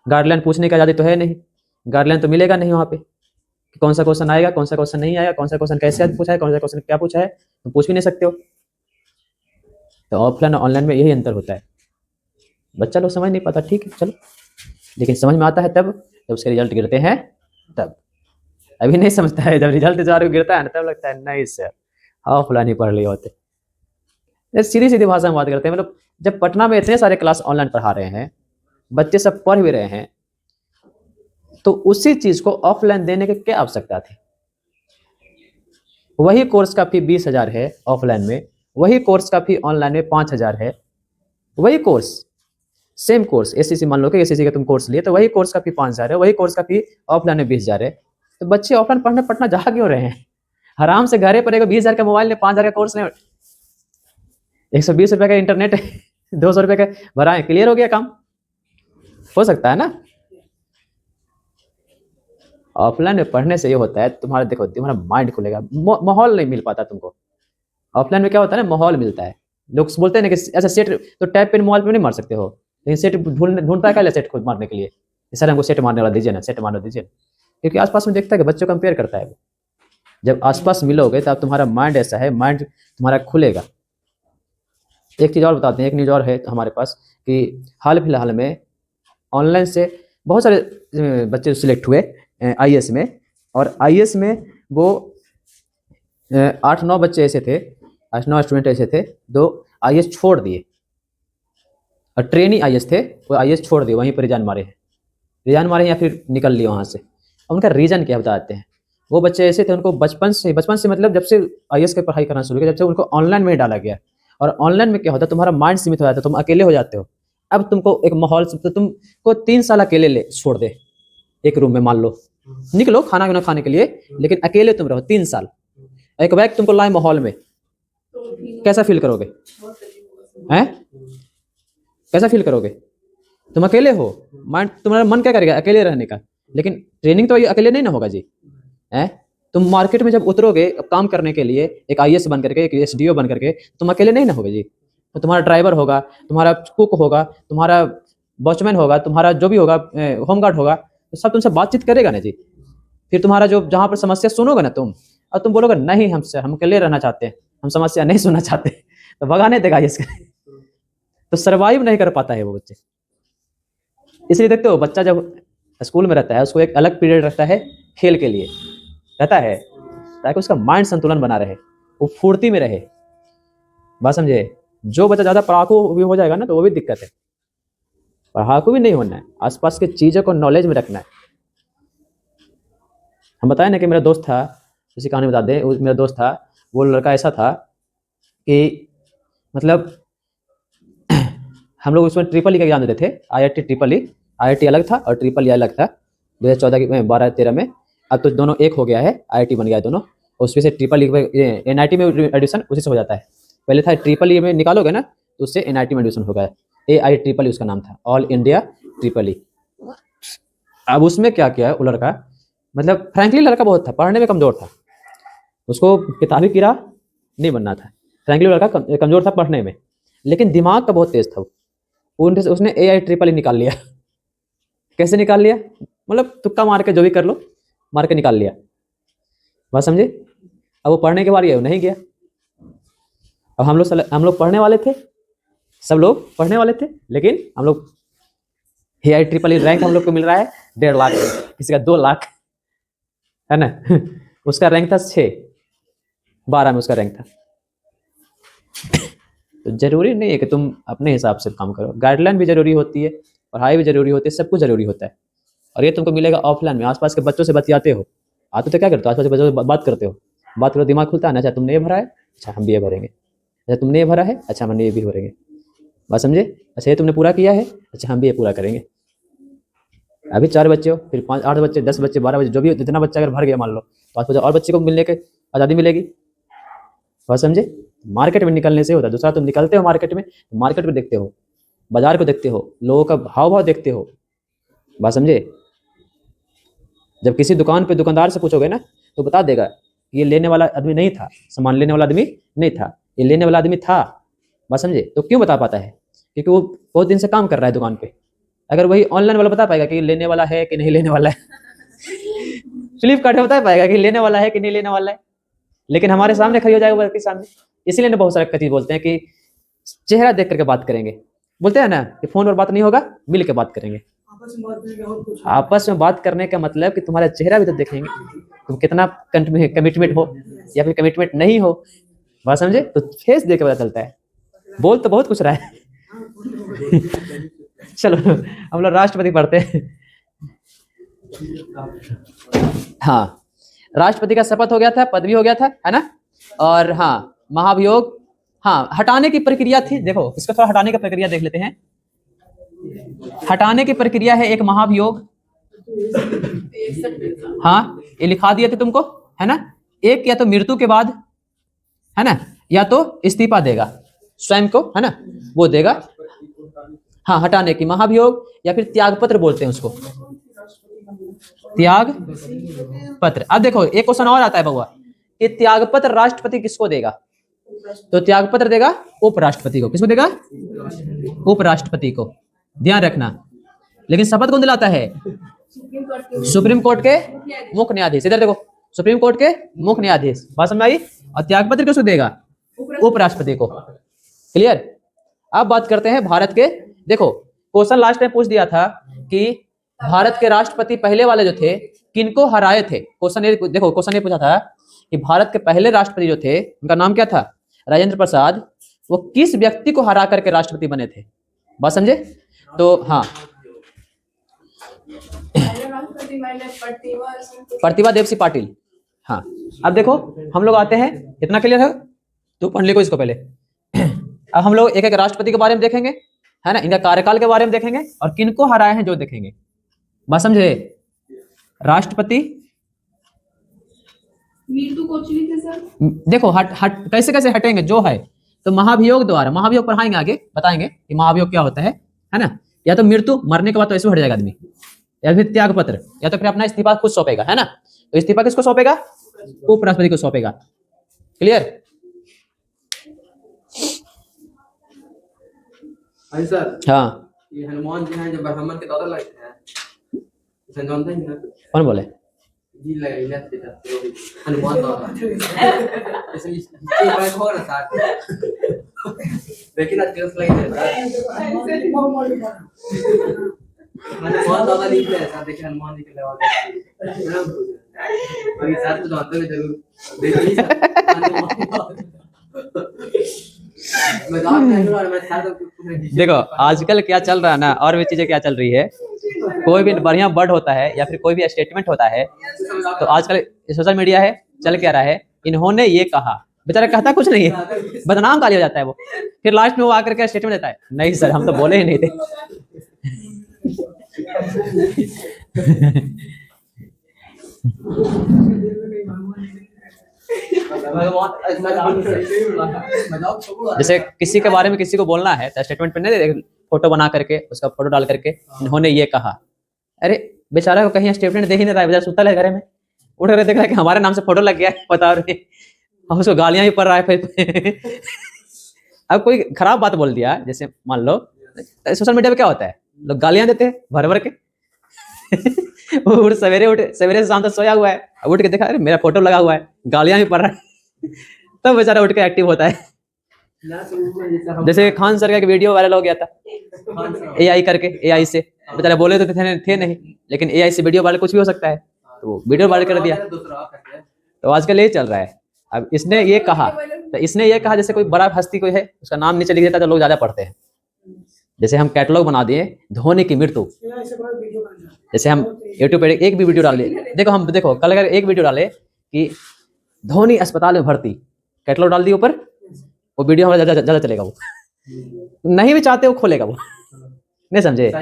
गाइडलाइन पूछने की आज़ादी तो है नहीं, गाइडलाइन तो मिलेगा नहीं वहाँ पे कि कौन सा क्वेश्चन आएगा, कौन सा क्वेश्चन नहीं आएगा, कौन सा क्वेश्चन कैसे पूछा है, कौन सा क्वेश्चन क्या पूछा है, तुम पूछ भी नहीं सकते हो। तो ऑफलाइन और ऑनलाइन में यही अंतर होता है। बच्चा लोग समझ नहीं पाता, ठीक है चलो, लेकिन समझ में आता है तब जब उसके रिजल्ट गिरते हैं, तब। अभी नहीं समझता है, जब रिजल्ट जा गिरता है ना, तब लगता है नहीं सर ऑफलाइन ही पढ़ लिए होते। सीधी सीधी भाषा में बात करते हैं, मतलब जब पटना में इतने सारे क्लास ऑनलाइन पढ़ा रहे हैं, बच्चे सब पढ़ भी रहे हैं, तो उसी चीज को ऑफलाइन देने की क्या आवश्यकता थी। वही कोर्स का फी 20,000 है ऑफलाइन में, वही कोर्स का फी ऑनलाइन में 5,000 है। वही कोर्स, सेम कोर्स, एससीसी मान लो कि एससीसी का तुम कोर्स लिए, तो वही कोर्स का फी 5,000 है, वही कोर्स का फी ऑफलाइन में 20,000 है। तो बच्चे ऑफलाइन पढ़ने पटना जा क्यों रहे हैं, आराम से घरे पर 20,000 का मोबाइल ने, 5,000 का कोर्स ने, 120 रुपए का इंटरनेट 200 रुपए का भराए, क्लियर हो गया काम, हो सकता है ना। ऑफलाइन में पढ़ने से ये होता है, तुम्हारा देखो तुम्हारा माइंड खुलेगा, माहौल नहीं मिल पाता तुमको। ऑफलाइन में क्या होता है ना, माहौल मिलता है। लोग बोलते हैं ना कि ऐसा सेट तो टैप पेन मोबाइल पे नहीं मार सकते हो, लेकिन सेट ढूंढता है क्या, सेट खुद मारने के लिए, सर हमको सेट मारने वाला दीजिए ना, सेट मारने दीजिए, क्योंकि आसपास में देखता है कि बच्चों कंपेयर करता है वो। जब आसपास मिलोगे तब तुम्हारा माइंड ऐसा है, माइंड तुम्हारा खुलेगा। एक चीज़ और बताते हैं, एक न्यूज़ और है हमारे पास कि हाल फिलहाल में ऑनलाइन से बहुत सारे बच्चे सिलेक्ट हुए IAS में, और IAS में वो 8-9 बच्चे ऐसे थे, 8-9 स्टूडेंट ऐसे थे, जो IAS छोड़ दिए, और ट्रेनी IAS थे, वो IAS छोड़ दिए, वहीं पर रिजाइन मारे हैं या फिर निकल लिए वहाँ से। और उनका रीज़न क्या बताते हैं। वो बच्चे ऐसे थे, उनको बचपन से मतलब जब से IAS की पढ़ाई करना शुरू किया, जब से उनको ऑनलाइन में डाला गया, और ऑनलाइन में क्या होता है, तुम्हारा माइंड सीमित हो जाता है, तुम अकेले हो जाते हो। अब तुमको एक माहौल, तो तुमको 3 साल अकेले ले छोड़ दे एक रूम में, मान लो निकलो खाना वाना खाने के लिए, लेकिन अकेले तुम रहो 3 साल, एक बैग तुमको लाए माहौल में, कैसा फील करोगे हैं, कैसा फील करोगे। तुम अकेले हो, माइंड तुम्हारा मन क्या करेगा अकेले रहने का, लेकिन ट्रेनिंग तो ये अकेले नहीं ना होगा जी हैं। तुम मार्केट में जब उतरोगे काम करने के लिए, एक IAS बन करके, एक SDO बन करके, तुम अकेले नहीं ना होगे जी। तो तुम्हारा ड्राइवर होगा, तुम्हारा कुक होगा, तुम्हारा वॉचमैन होगा, तुम्हारा जो भी होगा होमगार्ड होगा, तो सब तुमसे बातचीत करेगा ना जी। फिर तुम्हारा जो जहाँ पर समस्या सुनोगे ना तुम, और तुम बोलोगे नहीं हम अकेले रहना चाहते हैं, हम समस्या नहीं सुनना चाहते, तो भगाने देगा इसका। तो सर्वाइव नहीं कर पाता है वो बच्चे। इसलिए देखते हो बच्चा जब स्कूल में रहता है, उसको एक अलग पीरियड रहता है खेल के लिए रहता है, ताकि उसका माइंड संतुलन बना रहे। वो फुर्ती में रहे। बात समझे? जो बच्चा ज्यादा पढ़ाकू भी हो जाएगा ना तो वो भी दिक्कत है। पढ़ाकू भी नहीं होना है, आसपास की चीजों को नॉलेज में रखना है। हम बताए ना कि मेरा दोस्त था, उसी कहानी बता दे। मेरा दोस्त था, वो लड़का ऐसा था कि मतलब हम लोग उसमें ट्रिपल ई का एग्जाम देते थे, IIT ट्रिपल ई। IIT अलग था और ट्रिपल ई अलग था 2014 में, 12-13 में। अब तो दोनों एक हो गया है, IIT बन गया है दोनों। उसमें से ट्रिपल ई NIT में एडमिशन उसी से हो जाता है। पहले था ट्रिपल ई में निकालोगे ना तो उससे NIT में एडमिशन होगा। AI ट्रिपल ई उसका नाम था, ऑल इंडिया ट्रिपल ई। अब उसमें क्या किया है वो लड़का, मतलब फ्रैंकली लड़का बहुत था, पढ़ने में कमजोर था, उसको किताबी कीड़ा नहीं बनना था। फ्रैंकली लड़का कमजोर था पढ़ने में, लेकिन दिमाग का बहुत तेज था। उसने AI ट्रिपल ई निकाल लिया। कैसे निकाल लिया? मतलब तुक्का मार के, जो भी कर लो, मार के निकाल लिया। बात समझे? अब वो पढ़ने के बारे है, वो नहीं गया। अब हम लोग पढ़ने वाले थे, सब लोग पढ़ने वाले थे, लेकिन हम लोग AI ट्रिपल ई रैंक हम लोग को मिल रहा है 1.5 लाख, किसी का 2 लाख, है ना। उसका रैंक था 12 में उसका रैंक था। तो जरूरी नहीं है कि तुम अपने हिसाब से काम करो, गाइडलाइन भी जरूरी होती है, पढ़ाई भी जरूरी होती है, सब कुछ जरूरी होता है। और ये तुमको मिलेगा ऑफलाइन में, आसपास के बच्चों से बतियाते हो। आते तो क्या करते हो, आसपास के बच्चों से बात करते हो, बात करो, दिमाग खुलता है ना। अच्छा तुमने ये भरा है, अच्छा हम भी ये भरेंगे। अच्छा तुमने ये भरा है, अच्छा हमने ये भी भरेंगे। बात समझे? अच्छा ये तुमने पूरा किया है, अच्छा हम भी ये पूरा करेंगे। अभी 4 बच्चे हो, फिर 5, 8 बच्चे, 10 बच्चे, 12 बच्चे, जो भी जितना बच्चा अगर भर गया मान लो, तो आसपास और बच्चे को मिलने के आज़ादी मिलेगी। बात समझे? मार्केट में निकलने से होता है। दूसरा, तुम निकलते हो मार्केट में, मार्केट को देखते हो, बाजार को देखते हो, लोगों का हाव भाव देखते हो। बात समझे? जब किसी दुकान पे दुकानदार से पूछोगे ना तो बता देगा ये लेने वाला आदमी नहीं था, सामान लेने वाला आदमी नहीं था, ये लेने वाला आदमी था। बात समझे? तो क्यों बता पाता है? क्योंकि वो बहुत दिन से काम कर रहा है दुकान पे। अगर वही ऑनलाइन वाला बता पाएगा कि लेने वाला है कि नहीं लेने वाला है? फ्लिपकार्ट में बता पाएगा कि लेने वाला है कि नहीं लेने वाला है? लेकिन हमारे सामने खड़ी हो जाएगा उसके सामने। इसीलिए ना बहुत सारे चीज बोलते हैं कि चेहरा देख करके बात करेंगे। बोलते हैं ना कि फोन पर बात नहीं होगा, मिल के बात करेंगे। आपस में बात करने का मतलब कि तुम्हारा चेहरा भी तो देखेंगे, तुम कितना कमिटमेंट हो या फिर कमिटमेंट नहीं हो। बात समझे? तो फेस देख के पता चलता है। बोल तो बहुत कुछ रहा है। चलो हम लोग राष्ट्रपति पढ़ते हैं। हाँ, राष्ट्रपति का शपथ हो गया था, पदवी हो गया था, है ना। और हाँ, महाभियोग, हाँ हटाने की प्रक्रिया थी। देखो इसको थोड़ा हटाने की प्रक्रिया देख लेते हैं। हटाने की प्रक्रिया है एक महाभियोग। हाँ ये लिखा दिए थे तुमको, है ना। एक या तो मृत्यु के बाद, है ना, या तो इस्तीफा देगा स्वयं को, है ना, वो देगा। हाँ हटाने की महाभियोग, या फिर त्यागपत्र बोलते हैं उसको, त्याग पत्र। अब देखो एक क्वेश्चन और आता है बउआ कि त्यागपत्र राष्ट्रपति किसको देगा? तो त्यागपत्र देगा उपराष्ट्रपति को। किसको देगा? उपराष्ट्रपति को, ध्यान रखना। लेकिन शपथ कौन दिलाता है? सुप्रीम कोर्ट के मुख्य न्यायाधीश। इधर देखो, सुप्रीम कोर्ट के मुख्य न्यायाधीश। बात समझ आई? और त्यागपत्र किसको देगा? उपराष्ट्रपति को। क्लियर? अब बात करते हैं भारत के। देखो क्वेश्चन लास्ट में पूछ दिया था कि भारत के राष्ट्रपति पहले वाले जो थे किनको हराए थे। क्वेश्चन देखो, क्वेश्चन ये पूछा था कि भारत के पहले राष्ट्रपति जो थे उनका नाम क्या था? राजेंद्र प्रसाद। वो किस व्यक्ति को हरा करके राष्ट्रपति बने थे? बात समझे? तो हाँ, प्रतिभा देव सिंह पाटिल। हाँ अब देखो हम लोग आते हैं, इतना क्लियर है तो पढ़ लिखो इसको पहले। अब हम लोग एक एक राष्ट्रपति के बारे में देखेंगे, है ना, इनका कार्यकाल के बारे में देखेंगे और किनको हराए हैं जो देखेंगे। बात समझे? राष्ट्रपति देखो हट कैसे कैसे हटेंगे जो है, तो महाभियोग द्वारा, महाभियोग पढ़ाएंगे आगे, बताएंगे कि महाभियोग क्या होता है ना। या तो मृत्यु, मरने के बाद तो ऐसे हट जाएगा आदमी, या फिर त्यागपत्र, या तो फिर अपना इस्तीफा खुद सौंपेगा, है ना। तो इस्तीफा किसको सौंपेगा? उपराष्ट्रपति को सौंपेगा। क्लियर? हाँ सर। हाँ ये हनुमान जी हैं जो ब्राह्मण के दादा लगते हैं, इसे जानते हैं ना? कौन बोले? जी लगा हनुमान दादा ऐसे इसके बारे में होगा ना सर। देखिए ना टेस्ट लाइन है हनुमान दादा लिखते हैं सर। देखिए हनुमान जी के लेवल और सर तो जानते हो जरूर देखिए मजाक नहीं कर रहा मैं सर तो देखो आजकल क्या चल रहा है ना, और भी चीजें क्या चल रही है, कोई भी बढ़िया वर्ड होता है या फिर कोई भी स्टेटमेंट होता है तो आजकल सोशल मीडिया है, चल क्या रहा है, इन्होंने ये कहा, बेचारा कहता कुछ नहीं है, बदनाम गाली हो जाता है वो, फिर लास्ट में वो आकर के स्टेटमेंट देता है, नहीं सर हम तो बोले ही नहीं थे। जैसे किसी के बारे में किसी को बोलना है तो स्टेटमेंट पे नहीं, फोटो बना करके उसका फोटो डाल करके इन्होंने ये कहा, अरे बेचारा को कहीं स्टेटमेंट दे ही नहीं रहा है, बेचारा सुतल है घर में, उठ कर देख रहा है कि हमारे नाम से फोटो लग गया है, बता रहे हम उसको गालियां भी पड़ रहा है फिर। अब कोई खराब बात बोल दिया, जैसे मान लो सोशल मीडिया पे क्या होता है, लोग गालियां देते हैं भर भर के। वो सवेरे से शाम तक सोया हुआ है, अब उठ के देखा अरे मेरा फोटो लगा हुआ है, गालियां भी पड़ रहा है, तब बेचारा उठ के एक्टिव होता है। जैसे खान सर का एक वीडियो वायरल हो गया था एआई करके, एआई से, बेचारा बोले तो थे नहीं, लेकिन एआई से वीडियो वायरल कुछ भी हो सकता है, तो वीडियो वायरल कर दिया। तो आजकल यही चल रहा है। अब इसने ये कहा, तो इसने ये कहा जैसे कोई बड़ा हस्ती कोई है उसका नाम नीचे लिख देता है तो लोग ज्यादा पढ़ते हैं। जैसे हम कैटलॉग बना दिए धोनी की मृत्यु, जैसे हम यूट्यूब पे एक भी वीडियो डाल दिए, देखो हम देखो कल अगर एक वीडियो डाले कि धोनी अस्पताल में भर्ती, कैटलॉग डाल दिए ऊपर, वो वीडियो हमारा ज्यादा चलेगा, वो नहीं भी चाहते वो खोलेगा, वो नहीं समझे,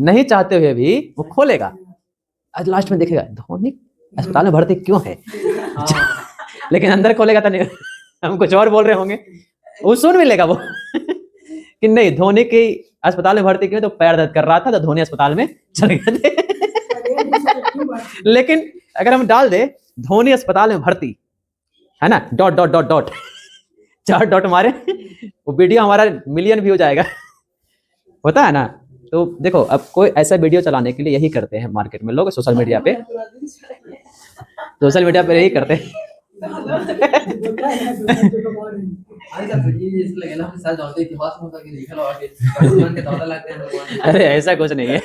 नहीं चाहते हुए भी वो खोलेगा, आज लास्ट में देखेगा धोनी अस्पताल में भर्ती क्यों है, लेकिन अंदर खोलेगा तो नहीं, हम कुछ और बोल रहे होंगे, वो सुन भी लेगा वो कि नहीं धोनी की अस्पताल में भर्ती क्यों, तो पैर दर्द कर रहा था तो धोनी अस्पताल में चले गए थे। लेकिन अगर हम डाल दे धोनी अस्पताल में भर्ती है ना, dot dot dot dot 4 dot मारे, वो वीडियो हमारा मिलियन व्यू जाएगा, होता है ना। तो देखो अब कोई ऐसा वीडियो चलाने के लिए यही करते हैं मार्केट में लोग, सोशल मीडिया पे यही करते हैं। अरे ऐसा कुछ नहीं है।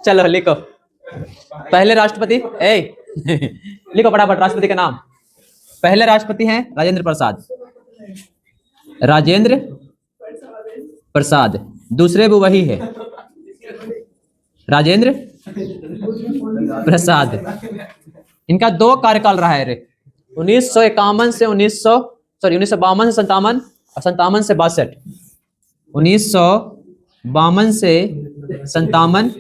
चलो लिखो पहले राष्ट्रपति, लिखो फटाफट राष्ट्रपति का नाम। पहले राष्ट्रपति हैं राजेंद्र प्रसाद, राजेंद्र प्रसाद, दूसरे भी वही है राजेंद्र प्रसाद। इनका 2 कार्यकाल रहा है रे, 1951 से 1952 से 57 और 57 से 62, 1952 से 57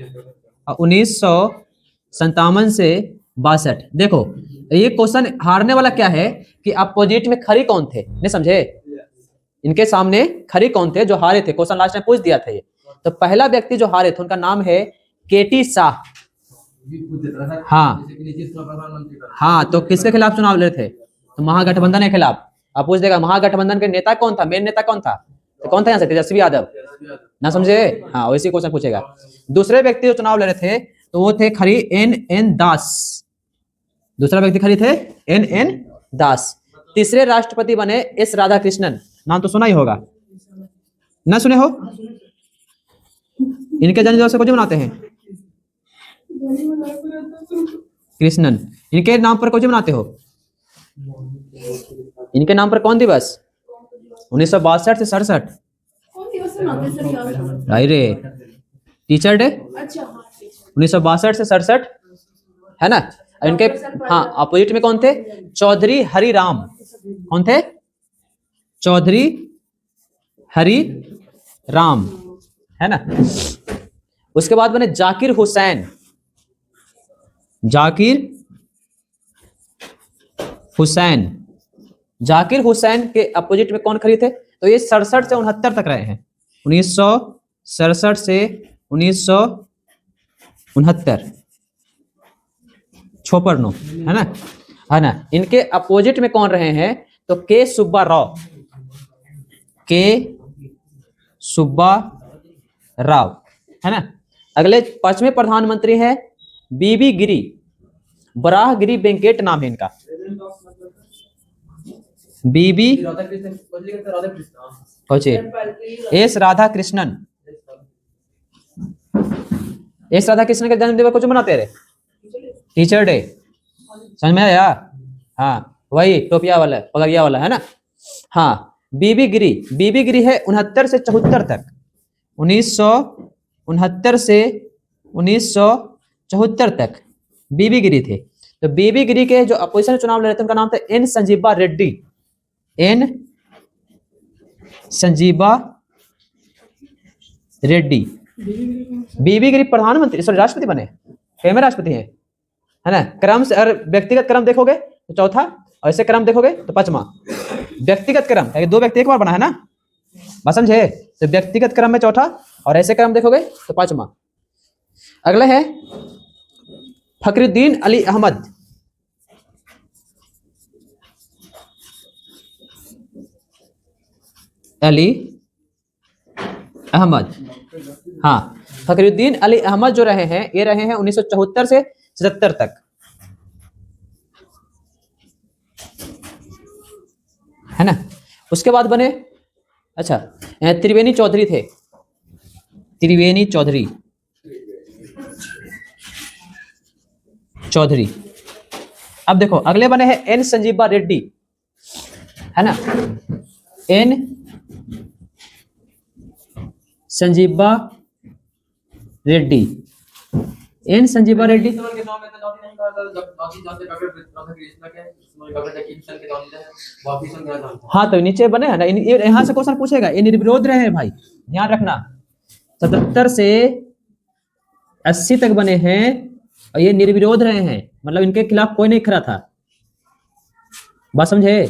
और 1957 से 62। देखो ये क्वेश्चन हारने वाला क्या है कि अपोजिट में खड़ी कौन थे, नहीं समझे, इनके सामने खड़ी कौन थे जो हारे थे, क्वेश्चन लास्ट में पूछ दिया था ये। तो पहला व्यक्ति जो हारे थे उनका नाम है केटी शाह। हाँ तो किसके खिलाफ चुनाव लड़े थे, तो महागठबंधन के खिलाफ। आप पूछ देगा महागठबंधन के नेता कौन था, मेन नेता कौन था, तो कौन था यहाँ से, तेजस्वी यादव, ना समझे, हाँ वैसे क्वेश्चन पूछेगा। दूसरे व्यक्ति जो चुनाव लड़े थे तो वो थे खरी एन दास, दूसरा व्यक्ति खड़ी थे एन दास। तीसरे राष्ट्रपति बने एस राधाकृष्णन, नाम तो सुना ही होगा, ना सुने हो, इनके जन्म दिवस को जो मनाते हैं कृष्णन, इनके नाम पर कौन मनाते हो, इनके नाम पर कौन दिवस, 1962 से 67, अरे टीचर डे, 1962 से 67 है ना। इनके हाँ अपोजिट में कौन थे, चौधरी हरिराम, कौन थे, चौधरी हरि राम, है ना। उसके बाद बने जाकिर हुसैन, जाकिर हुसैन, जाकिर हुसैन के अपोजिट में कौन खड़ी थे, तो ये 67 से 69 तक रहे हैं, 1967 से 1969, छोपरनो, है ना, है ना। इनके अपोजिट में कौन रहे हैं, तो के सुब्बा राव, के सुब्बा राव, है ना। अगले 5वें प्रधानमंत्री हैं बीबी गिरी, बराह गिरी वेंकट नाम है इनका, बीबी एस राधा कृष्णन, एस राधा कृष्ण के जन्मदिवस को जो मनाते रहे, टीचर डे, समझ में आया? हाँ वही टोपिया वाला पगड़िया वाला है ना। हाँ बीबी गिरी है 69 से 74 तक, 1969 से 1974 तक बीबी गिरी थे। तो बीबी गिरी के जो अपोजिशन चुनाव लड़ रहे थे उनका नाम था एन संजीबा रेड्डी। एन संजीबा रेड्डी। बीबी गिरी प्रधानमंत्री सॉरी राष्ट्रपति बने, कैमे राष्ट्रपति हैं, है ना। क्रम से अगर व्यक्तिगत क्रम देखोगे तो चौथा, और ऐसे क्रम देखोगे तो पांचवा। व्यक्तिगत क्रम दो व्यक्ति एक बार बना है ना, बात समझे? तो व्यक्तिगत क्रम में चौथा और ऐसे क्रम देखोगे तो पांचवा। अगला है फखरुद्दीन अली अहमद। अली अहमद, हाँ फखरुद्दीन अली अहमद जो रहे हैं ये रहे हैं 1974 से 77 तक, है ना। उसके बाद बने अच्छा त्रिवेणी चौधरी थे, त्रिवेणी चौधरी। अब देखो अगले बने हैं एन संजीबा रेड्डी, है ना। N Sanjeeva Reddy, N Sanjeeva Reddy. हाँ तो नीचे बने हैं ना, यहाँ से क्वेश्चन पूछेगा, ये निर्विरोध रहे हैं भाई, ध्यान रखना। 77 से 80 तक बने हैं और ये निर्विरोध रहे हैं, मतलब इनके खिलाफ कोई नहीं खड़ा था, बात समझे?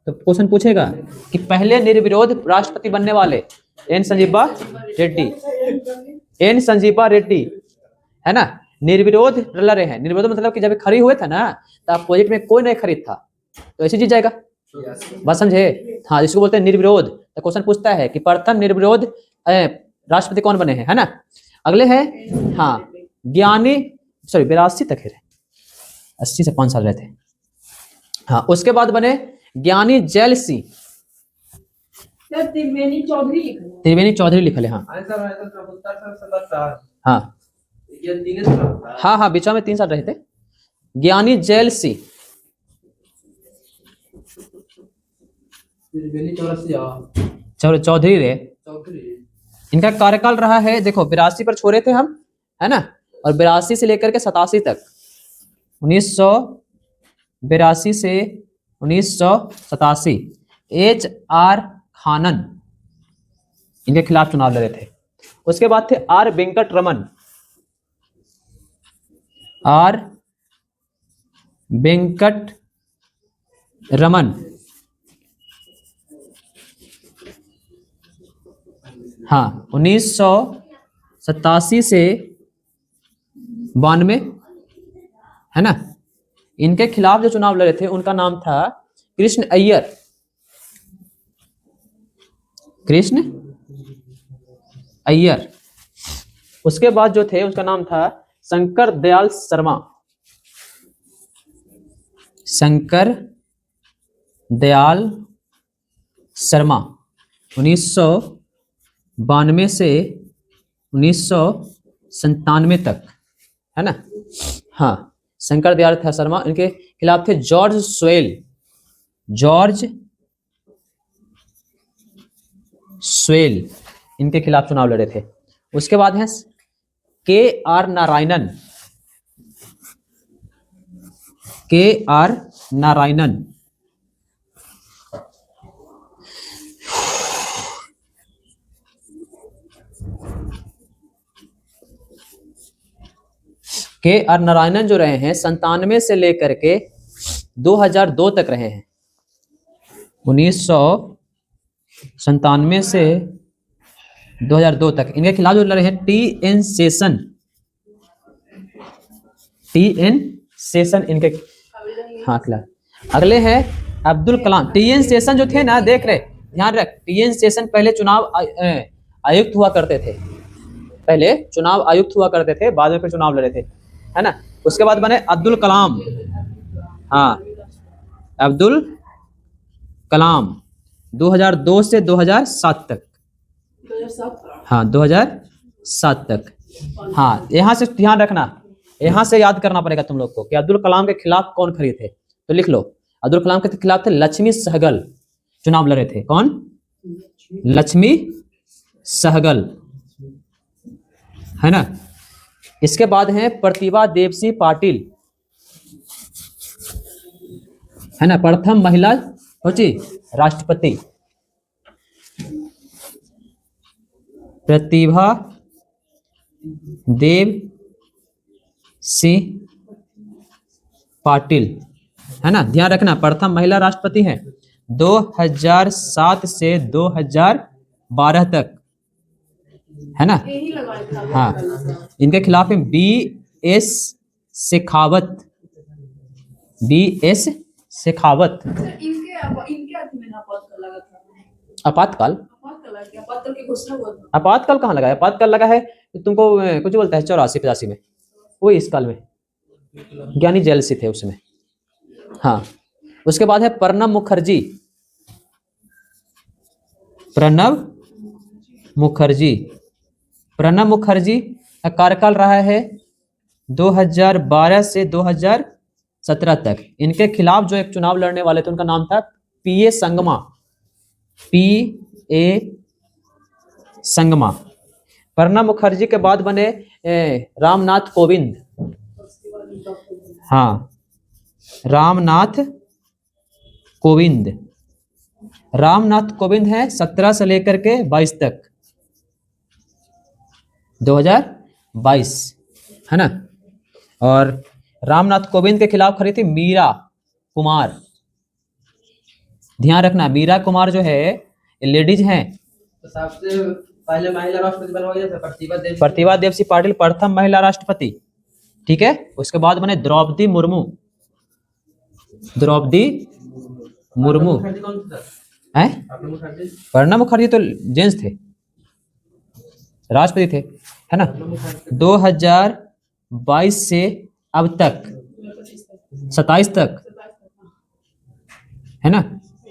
तो क्वेश्चन पूछेगा कि पहले निर्विरोध राष्ट्रपति बनने वाले एन संजीबा रेड्डी, एन संजीबा रेड्डी, है ना। निर्विरोध लड़े हैं, निर्विरोध मतलब कि जब खड़ी हुए था ना तो अपोजिट में कोई नहीं खरीद था, तो ऐसे जीत जाएगा, बात समझे? हाँ जिसको बोलते हैं निर्विरोध। तो क्वेश्चन पूछता है कि प्रथम निर्विरोध राष्ट्रपति कौन बने हैं, है ना। अगले है हाँ ज्ञानी, सॉरी 82 तक है, 80 से 5 साल रहे थे। हाँ उसके बाद बने ज्ञानी जैल सिंह। त्रिवेणी चौधरी लिखा है। त्रिवेणी चौधरी लिखल है, हाँ हाँ हाँ हाँ बीच में 3 साल रहे थे। ज्ञानी जैल सिंह, चौधरी रे, इनका कार्यकाल रहा है देखो 82 पर छोड़े थे हम, है ना, और 82 से लेकर के 87 तक, 1982 से 1987 HR खानन इनके खिलाफ चुनाव लड़े थे। उसके बाद थे R वेंकट रमन, R वेंकट रमन, हाँ 1987 से 92, है ना। इनके खिलाफ जो चुनाव लड़े थे उनका नाम था कृष्ण अय्यर, कृष्ण अय्यर। उसके बाद जो थे उसका नाम था शंकर दयाल शर्मा, शंकर दयाल शर्मा, 1992 से 1997 तक, है ना। हाँ शंकर दयाल था शर्मा। इनके खिलाफ थे जॉर्ज स्वेल, इनके खिलाफ चुनाव लड़े थे। उसके बाद है KR Narayanan, KR Narayanan, KR Narayanan जो रहे हैं 97 से लेकर के 2002 तक रहे हैं, 1997 से 2002 तक। इनके खिलाफ जो लड़े हैं TN सेशन इनके हाँ खिलाफ। अगले हैं अब्दुल कलाम। TN सेशन जो थे ना, देख रहे ध्यान रख, TN सेशन पहले चुनाव आयुक्त हुआ करते थे, पहले चुनाव आयुक्त हुआ करते थे, बाद में फिर चुनाव लड़े थे, है ना। उसके बाद बने अब्दुल कलाम, हाँ अब्दुल कलाम 2002 से 2007 तक, हाँ 2007 तक। हाँ, यहाँ से ध्यान रखना, यहाँ से याद करना पड़ेगा तुम लोग को कि अब्दुल कलाम के खिलाफ कौन खड़े थे। तो लिख लो, अब्दुल कलाम के खिलाफ थे लक्ष्मी सहगल, चुनाव लड़े थे। कौन? लक्ष्मी सहगल, है ना। इसके बाद है प्रतिभा देवसिंह पाटिल, है ना, प्रथम महिला सोची राष्ट्रपति। प्रतिभा देव सिंह पाटिल, है ना, ध्यान रखना, प्रथम महिला राष्ट्रपति हैं 2007 से 2012 तक, है ना। यही लगाया था। हाँ, इनके खिलाफ है BS Shekhawat, BS Shekhawat. Sir, इनके हाथ में आपातकाल लगा था। आपातकाल? आपातकाल की घोषणा हुआ था। आपातकाल कहाँ लगा है? आपातकाल लगा है तुमको कुछ बोलता है 84-85 में, वो इस काल में ज्ञानी जेल से थे उसमें। हाँ, उसके बाद है प्रणब मुखर्जी, प्रणब मुखर्जी, प्रणब मुखर्जी का कार्यकाल रहा है 2012 से 2017 तक। इनके खिलाफ जो एक चुनाव लड़ने वाले थे उनका नाम था PA संगमा, PA संगमा। प्रणब मुखर्जी के बाद बने रामनाथ कोविंद, हाँ, रामनाथ कोविंद। रामनाथ कोविंद है 17 से लेकर के 22 तक, 2022, है ना। और रामनाथ कोविंद के खिलाफ खड़ी थी मीरा कुमार। ध्यान रखना, मीरा कुमार जो है लेडीज हैं। तो सबसे पहले महिला राष्ट्रपति बनवाई जाती है प्रतिभा देवसिंह पाटिल प्रथम महिला राष्ट्रपति, ठीक है। उसके बाद बने द्रौपदी मुर्मू, द्रौपदी मुर्मू, हैं? प्रणब मुखर्जी तो जेंट्स थे, राष्ट्रपति थे, है ना। 2022 से अब तक 27 तक, है ना,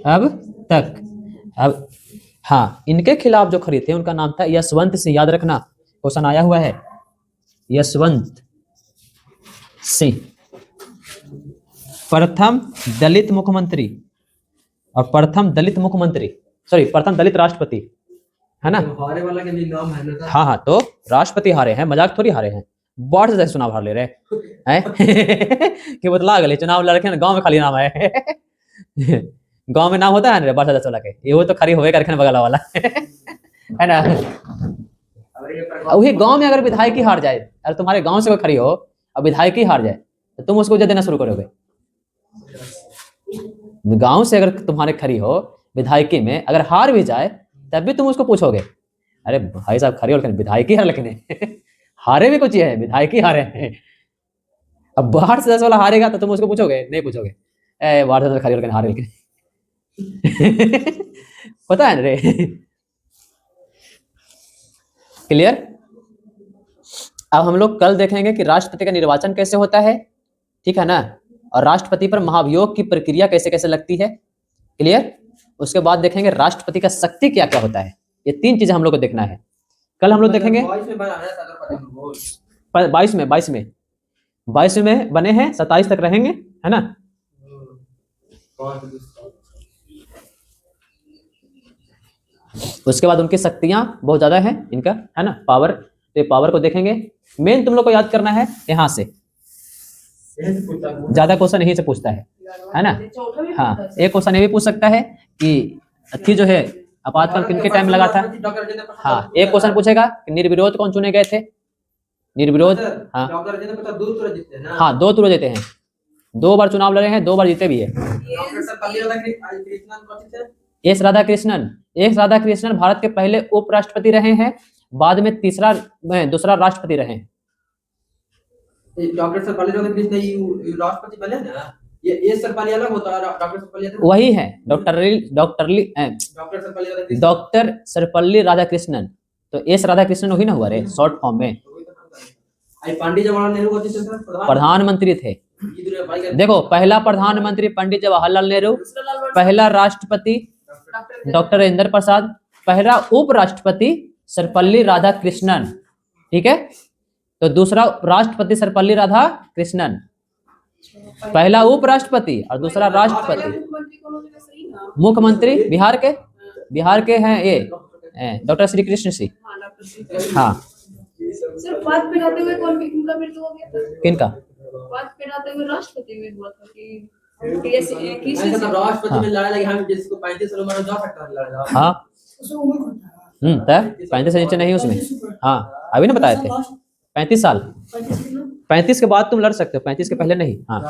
अब तक। अब हाँ, इनके खिलाफ जो खड़े थे उनका नाम था यशवंत सिंह, याद रखना, क्वेश्चन आया हुआ है, यशवंत सिंह, प्रथम दलित मुख्यमंत्री और प्रथम दलित मुख्यमंत्री, सॉरी प्रथम दलित राष्ट्रपति, है ना। हारे वाला के नाम है ना। हाँ हाँ, तो राष्ट्रपति हारे हैं, मजाक थोड़ी हारे हैं, बहुत से चुनाव हार ले रहे हैं कि बतला गए चुनाव लड़के ना, गांव में खाली नाम है गांव में नाम होता है ना 12 के, ये वो तो खड़ी होवे करके बगल वाला है ना। वही गांव में अगर विधायक ही हार जाए, अगर तुम्हारे गांव से कोई खड़ी हो और विधायक ही हार जाए तो तुम उसको वजह देना शुरू करोगे। गांव से अगर तुम्हारे खड़ी हो विधायकी में, अगर हार भी जाए तब भी तुम उसको पूछोगे, अरे भाई साहब खड़ी हो लेकिन विधायक ही हार, लेकिन हारे भी कुछ है, विधायक ही हारे हैं। अब बाहर से 10 वाला हारेगा तो तुम उसको पूछोगे? नहीं पूछोगे, ए बाहर से खड़ी हो लेकिन हारे, लेकिन पता है ना रे। क्लियर? अब हम लोग कल देखेंगे कि राष्ट्रपति का निर्वाचन कैसे होता है, ठीक है ना, और राष्ट्रपति पर महाभियोग की प्रक्रिया कैसे कैसे लगती है। क्लियर? उसके बाद देखेंगे राष्ट्रपति का शक्ति क्या क्या होता है। ये 3 चीजें हम लोग को देखना है। कल हम लोग देखेंगे 22 में बने हैं, 27 तक रहेंगे, है ना। उसके बाद उनकी शक्तियां बहुत ज्यादा है इनका, है ना, पावर। तो ये पावर को देखेंगे। मेन तुम लोग को याद करना है यहाँ से, ज्यादा क्वेश्चन यहीं से पूछता है ना। हाँ, एक क्वेश्चन ये भी पूछ सकता है कि थी जो है आपातकाल किनके टाइम लगा था। हाँ, एक क्वेश्चन पूछेगा कि निर्विरोध कौन चुने गए थे, निर्विरोध। हाँ हाँ, 2 टूर जीते हैं, 2 बार चुनाव लड़े हैं, 2 बार जीते भी है। एस राधाकृष्णन, एस राधाकृष्णन भारत के पहले उपराष्ट्रपति रहे हैं, बाद में दूसरा राष्ट्रपति रहे हैं। डॉक्टर सर्वपल्ली राधाकृष्णन राष्ट्रपति बने ना, ये सर्वपल्ली अलग होता है, डॉक्टर सर्वपल्ली वही है डॉक्टर सर्वपल्ली राधाकृष्णन। तो एस राधाकृष्णन वही ना हुआ रे, शॉर्ट फॉर्म में। पंडित जवाहरलाल नेहरू प्रधानमंत्री थे। देखो, पहला प्रधानमंत्री पंडित जवाहरलाल नेहरू, पहला राष्ट्रपति डॉक्टर राजेंद्र प्रसाद, पहला उपराष्ट्रपति सर्वपल्ली राधाकृष्णन, ठीक है। तो दूसरा राष्ट्रपति सर्वपल्ली राधा कृष्णन, पहला उपराष्ट्रपति और दूसरा राष्ट्रपति। मुख्यमंत्री कौन होगा सही ना? मुख्यमंत्री बिहार के हैं ये डॉक्टर श्री कृष्ण सिंह। हाँ, डॉक्टर श्री। हाँ, सिर्फ पद पे रहते हुए कौन उनका मृत्यु हो गया था? किनका? पद पे रहते हुए राष्ट्रपति में हुआ था कि किसी नहीं तो राष्ट्रपति में लड़ा लगे, हम जिसको 35 उम्र में जा सकता है लड़ा। हाँ, उसमें उम्र होता है। 35 से नीचे नहीं उसमें। हाँ, अभी ना बताए थे 35 साल। 35 के बाद तुम लड़ सकते हो, 35 के पहले नहीं। हाँ,